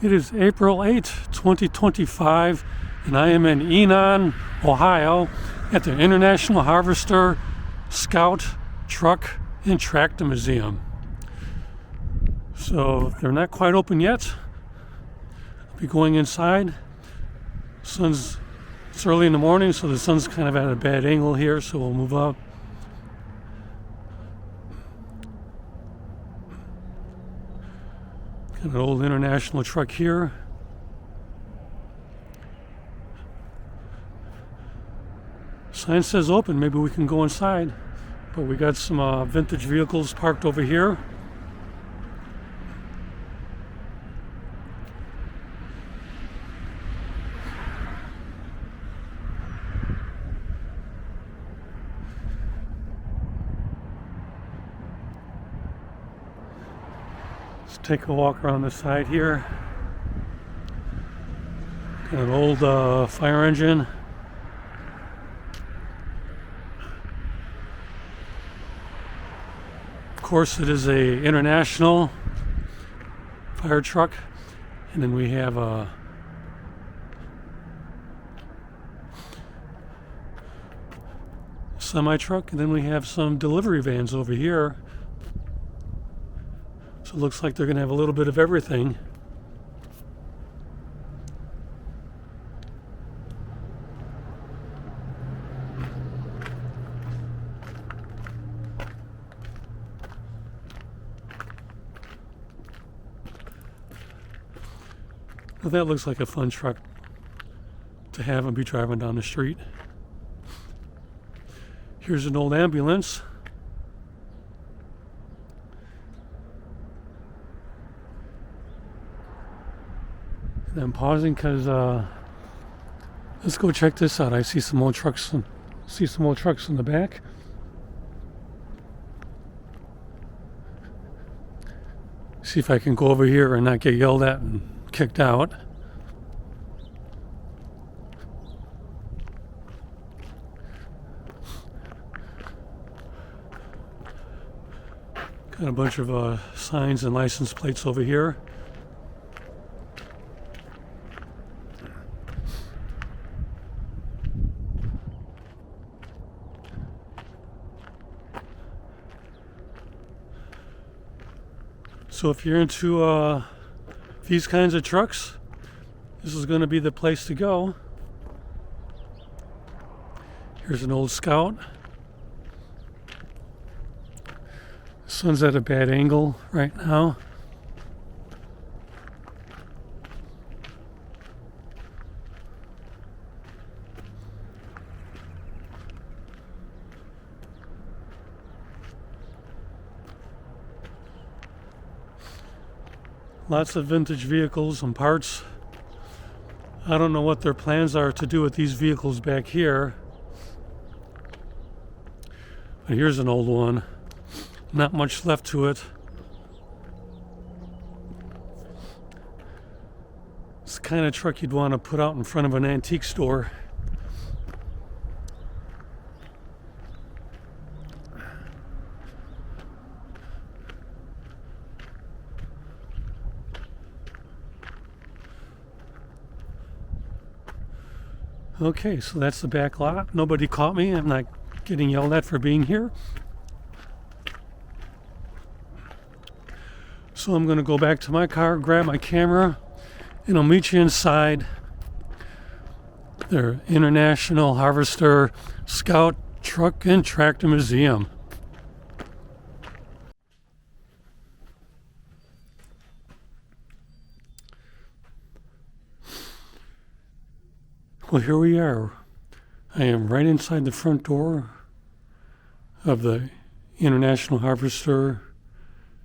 It is April 8th, 2025, and I am in Enon, Ohio, at the International Harvester Scout Truck and Tractor Museum. So they're not quite open yet. I'll be going inside. It's early in the morning, so the sun's kind of at a bad angle here, so we'll move up. Got an old international truck here. Sign says open, maybe we can go inside. But we got some vintage vehicles parked over here. Let's take a walk around the side here. Got an old fire engine. Of course, it is a international fire truck, and then we have a semi truck, and then we have some delivery vans over here. So it looks like they're going to have a little bit of everything. Well, that looks like a fun truck to have and be driving down the street. Here's an old ambulance. And I'm pausing because let's go check this out. I see some old trucks. See some old trucks in the back. See if I can go over here and not get yelled at and kicked out. Got a bunch of signs and license plates over here. So if you're into these kinds of trucks, this is going to be the place to go. Here's an old Scout. The sun's at a bad angle right now. Lots of vintage vehicles and parts. I don't know what their plans are to do with these vehicles back here. But here's an old one. Not much left to it. It's the kind of truck you'd want to put out in front of an antique store. Okay, so that's the back lot. Nobody caught me. I'm not getting yelled at for being here. So I'm going to go back to my car, grab my camera, and I'll meet you inside their International Harvester Scout Truck and Tractor Museum. Well, here we are. I am right inside the front door of the International Harvester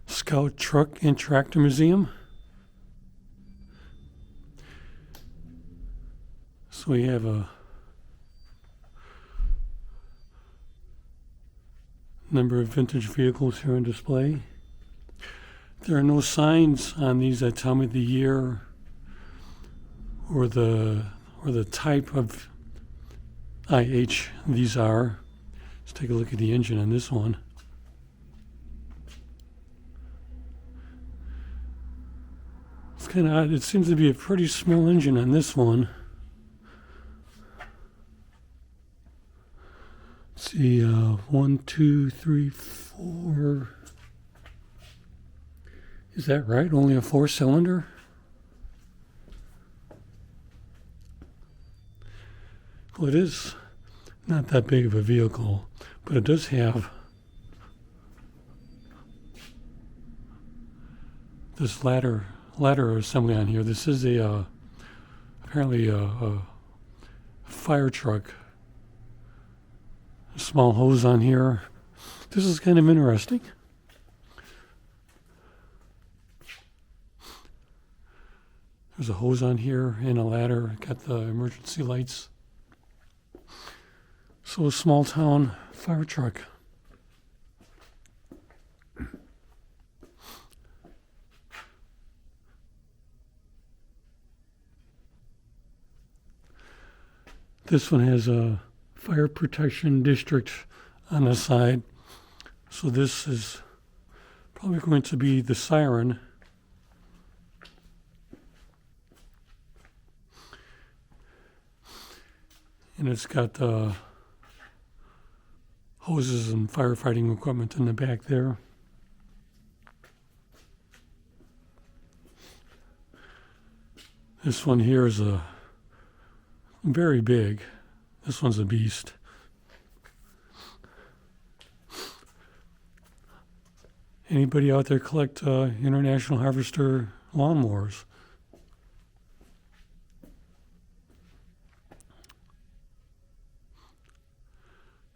Scout Truck and Tractor Museum. So we have a number of vintage vehicles here on display. There are no signs on these that tell me the year or the type of IH these are. Let's take a look at the engine on this one. kind of odd. It seems to be a pretty small engine on this one. Let's see, 1, 2, 3, 4. Is that right? Only a 4-cylinder? Well, it is not that big of a vehicle, but it does have this ladder assembly on here. This is apparently a fire truck. A small hose on here. This is kind of interesting. There's a hose on here and a ladder. Got the emergency lights. So a small town fire truck. This one has a fire protection district on the side. So this is probably going to be the siren. And it's got hoses and firefighting equipment in the back there. This one here is very big. This one's a beast. Anybody out there collect International Harvester lawnmowers?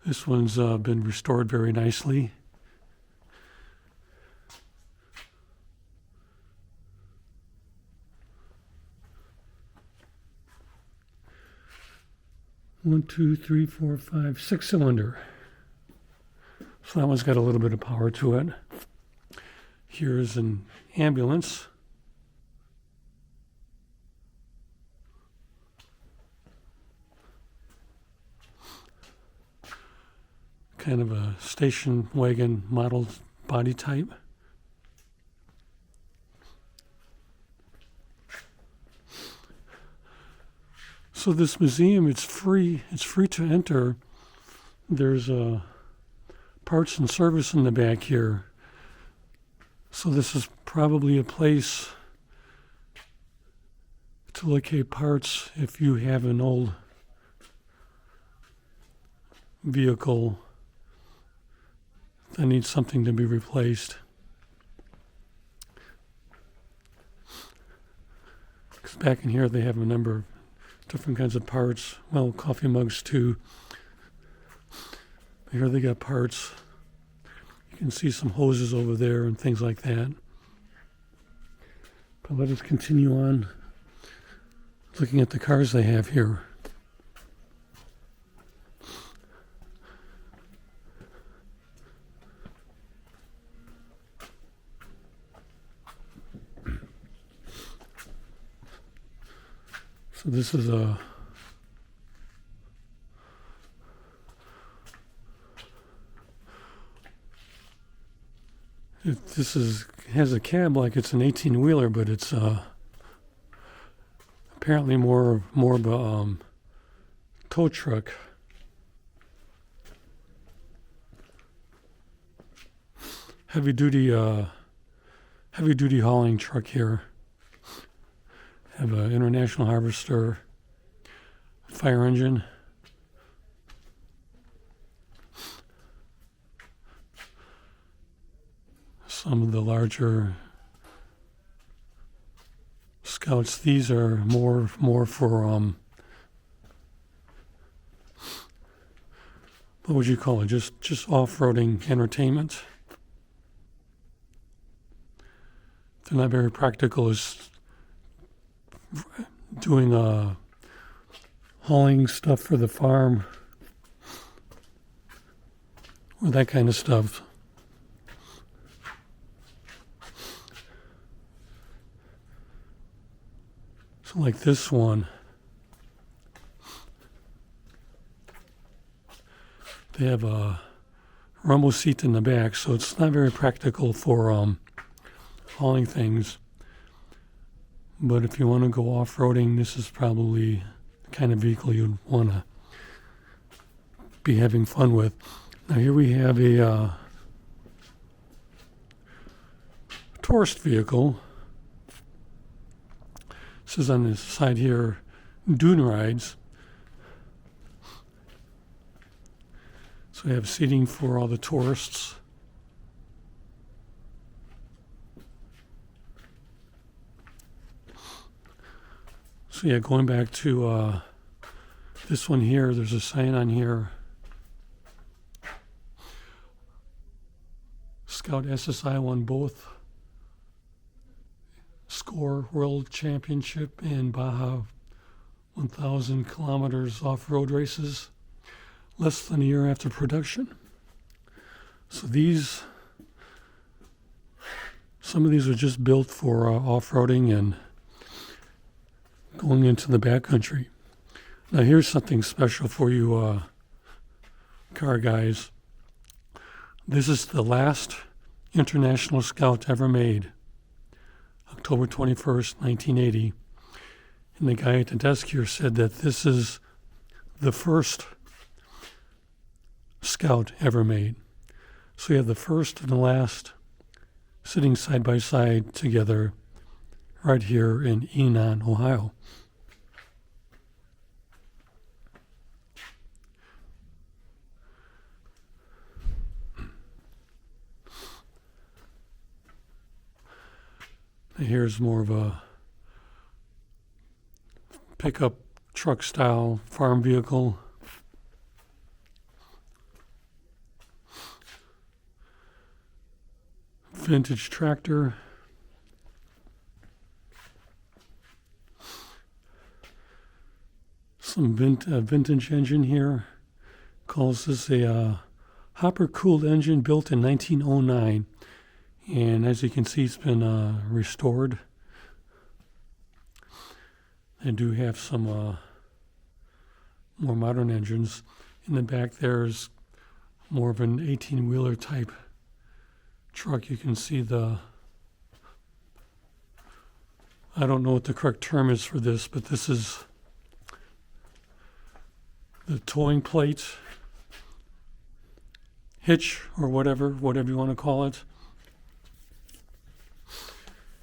This one's been restored very nicely. One, two, three, four, five, 6-cylinder. So that one's got a little bit of power to it. Here's an ambulance. Kind of a station wagon model body type. So this museum, it's free to enter. There's parts and service in the back here. So this is probably a place to locate parts if you have an old vehicle that needs something to be replaced. Because back in here they have a number of different kinds of parts. Well, coffee mugs too. Here they got parts. You can see some hoses over there and things like that. But let us continue on looking at the cars they have here. So this is has a cab like it's an 18-wheeler, but it's apparently more of a tow truck. Heavy duty hauling truck here. Have an International Harvester fire engine. Some of the larger Scouts, these are more for what would you call it? Just off-roading entertainment. They're not very practical as doing hauling stuff for the farm or that kind of stuff. So like this one, they have a rumble seat in the back, so it's not very practical for hauling things. But if you want to go off-roading, this is probably the kind of vehicle you'd want to be having fun with. Now here we have a tourist vehicle. This is on the side here, dune rides. So we have seating for all the tourists. So yeah, going back to this one here, there's a sign on here. Scout SSI won both Score World Championship and Baja 1,000 kilometers off-road races less than a year after production. So some of these are just built for off-roading and going into the backcountry. Now here's something special for you car guys. This is the last International Scout ever made, October 21st, 1980. And the guy at the desk here said that this is the first Scout ever made. So you have the first and the last sitting side by side together right here in Enon, Ohio. Here's more of a pickup truck style farm vehicle. Vintage tractor. Some vintage engine here. Calls this a hopper cooled engine built in 1909. And as you can see, it's been restored. They do have some more modern engines. In the back there's more of an 18-wheeler type truck. You can see I don't know what the correct term is for this, but this is the towing plate, hitch, or whatever you want to call it.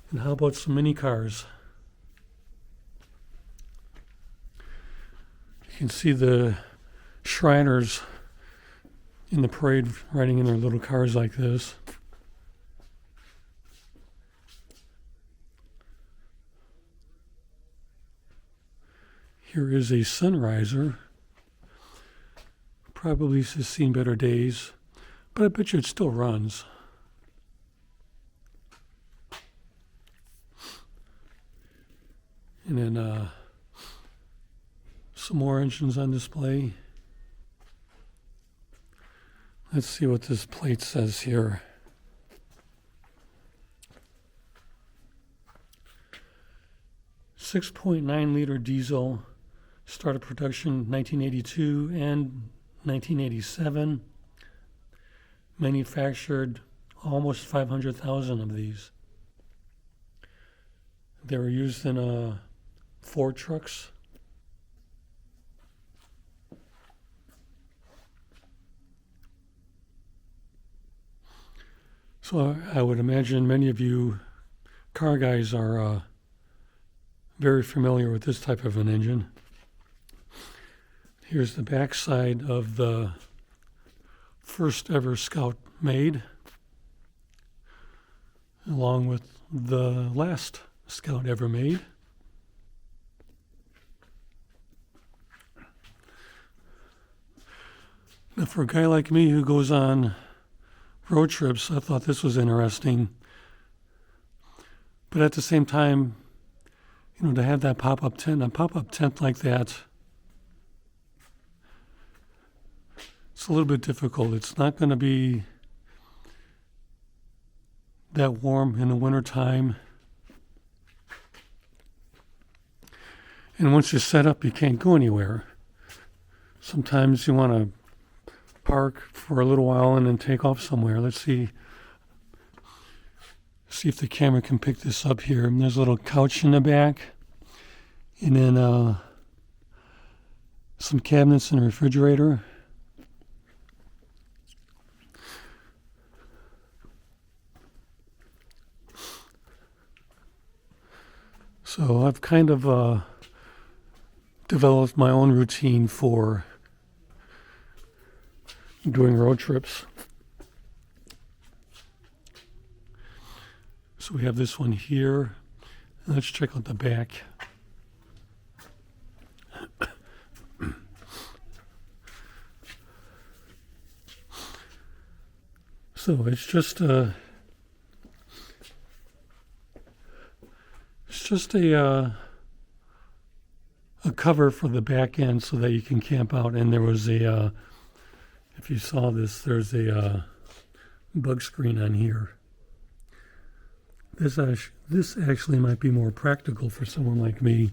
And how about some mini cars? You can see the Shriners in the parade riding in their little cars like this. Here is a Sunriser. Probably has seen better days, but I bet you it still runs. And then some more engines on display. Let's see what this plate says here. .9-liter diesel, started production 1982 and 1987. Manufactured almost 500,000 of these. They were used in Ford trucks. So I would imagine many of you car guys are very familiar with this type of an engine. Here's the back side of the first ever Scout made, along with the last Scout ever made. Now, for a guy like me who goes on road trips, I thought this was interesting. But at the same time, to have that pop-up tent, a pop-up tent like that, it's a little bit difficult. It's not going to be that warm in the wintertime. And once you're set up, you can't go anywhere. Sometimes you want to see see if the camera can pick this up here. And there's a little couch in the back, and then some cabinets and a refrigerator. So I've kind of developed my own routine for doing road trips. So we have this one here. Let's check out the back. So it's just a cover for the back end so that you can camp out. And there was a, if you saw this, there's a bug screen on here. This actually might be more practical for someone like me.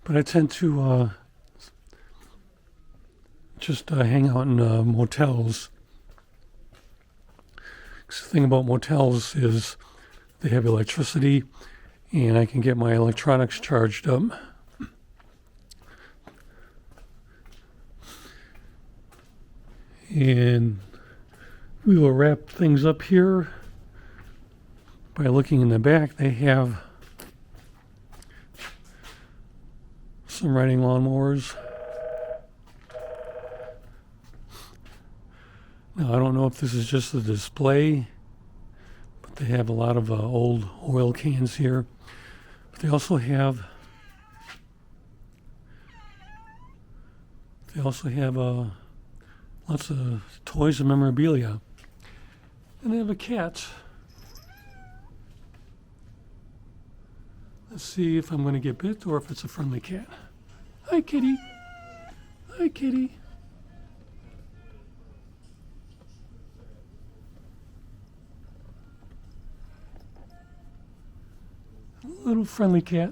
But I tend to just hang out in motels. 'Cause the thing about motels is they have electricity, and I can get my electronics charged up. And we will wrap things up here by looking in the back. They have some riding lawnmowers. Now, I don't know if this is just a display, but they have a lot of old oil cans here. But they also have lots of toys and memorabilia. And they have a cat. Let's see if I'm going to get bit or if it's a friendly cat. Hi, kitty. Hi, kitty. Little friendly cat.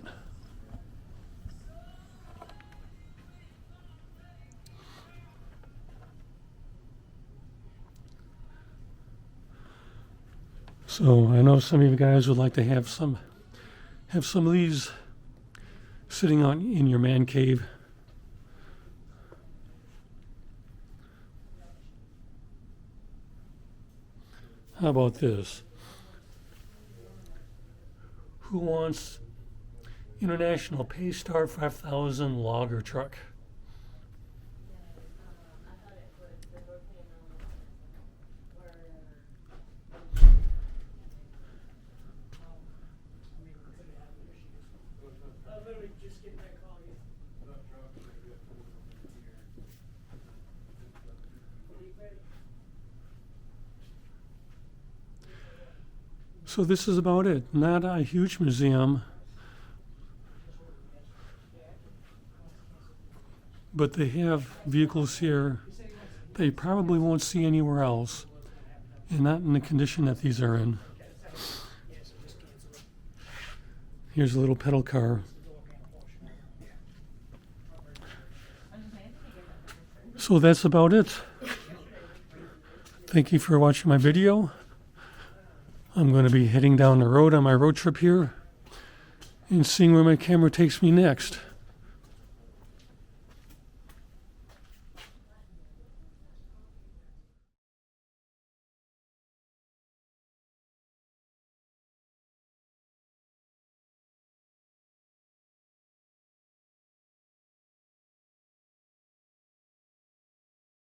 So I know some of you guys would like to have some of these sitting out in your man cave. How about this? Who wants International Paystar 5000 logger truck? So this is about it. Not a huge museum, but they have vehicles here that you probably won't see anywhere else, and not in the condition that these are in. Here's a little pedal car. So that's about it. Thank you for watching my video. I'm going to be heading down the road on my road trip here and seeing where my camera takes me next.